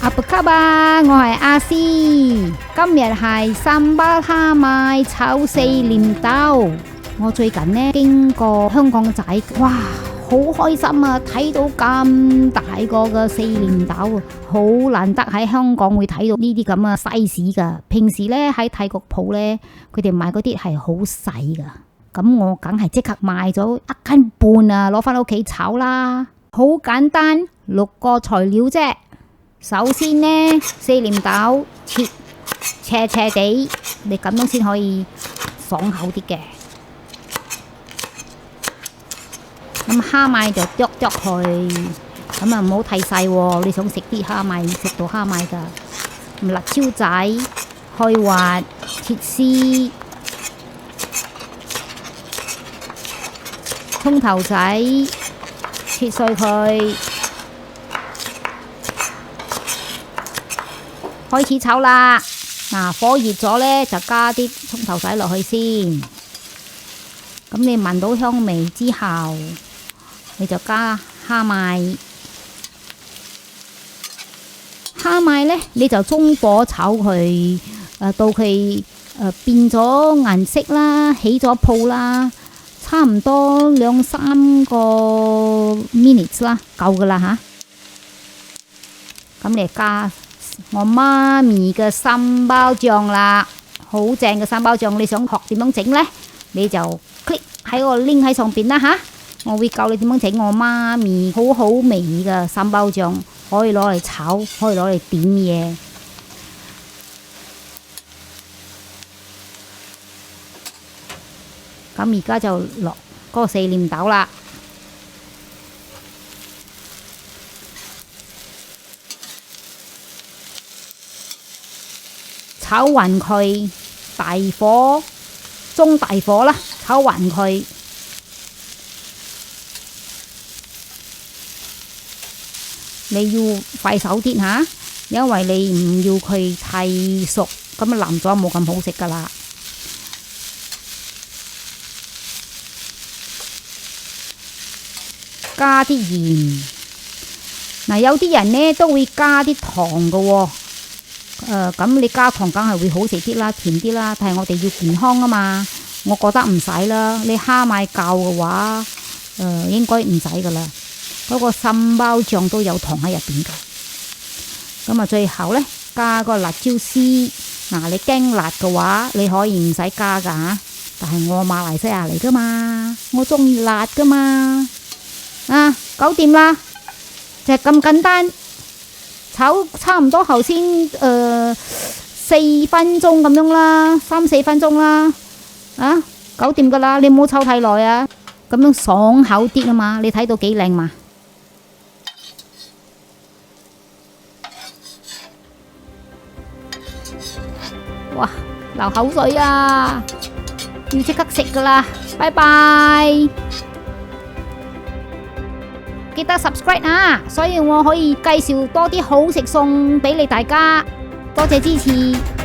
阿布卡吧，我係阿詩，今日係三巴蝦米炒四蓮豆。我最近呢經過香港仔，哇，好開心啊！睇到咁大個嘅四蓮豆，好難得喺香港會睇到呢啲咁嘅 size 噶。平時呢喺泰國鋪呢，佢哋賣嗰啲係好細噶。咁我梗係即刻買咗1斤半啊，攞翻屋企炒啦。好簡單，6個材料啫。首先呢，四蓮豆切斜斜地，你咁樣先可以爽口啲嘅。咁蝦米就剁剁佢，咁啊唔好太細喎。你想食啲蝦米，食到蝦米噶。辣椒仔開滑切絲，蔥頭仔切碎佢。開始炒啦，火熱咗呢，就加啲蔥頭仔落去先。咁你聞到香味之後，你就加蝦米。蝦米呢，你就中火炒佢，到佢變咗顏色啦，起咗泡啦，差唔多2-3個 minutes 啦，夠噶啦吓。咁你加我媽咪嘅三包醬啦，好正嘅三包醬。你想學點樣整呢？你就 click 喺個 link 喺上邊啦吓，我會教你點樣整我媽咪好好味嘅三包醬，可以攞嚟炒，可以攞嚟點嘢。咁而家就落嗰個四蓮豆啦。炒勻佢，大火、中大火啦，炒勻佢。你要快手啲吓，因為你唔要佢太熟，咁啊腍咗冇咁好食噶啦。加啲鹽，有啲人呢都會加啲糖噶喎。咁你加糖梗係會好食啲啦，甜啲啦，但係我哋要健康啊嘛，我覺得唔使啦。你蝦米教嘅話，應該唔使噶啦。嗰個三包醬都有糖喺入邊噶。咁啊，最後呢，加個辣椒絲。你驚辣嘅話，你可以唔使加噶吓。但係我馬來西亞嚟噶嘛，我中意辣噶嘛。搞掂啦，就係咁簡單。炒差唔多頭先4分鐘咁樣啦，3-4分鐘啦，搞掂噶啦，你唔好炒太耐啊，咁樣爽口啲啊嘛，你睇到幾靚嘛？哇，流口水啊，要即刻食噶啦，拜拜！記得 subscribe 啊，所以我可以介紹多啲好食餸俾你大家，多謝支持。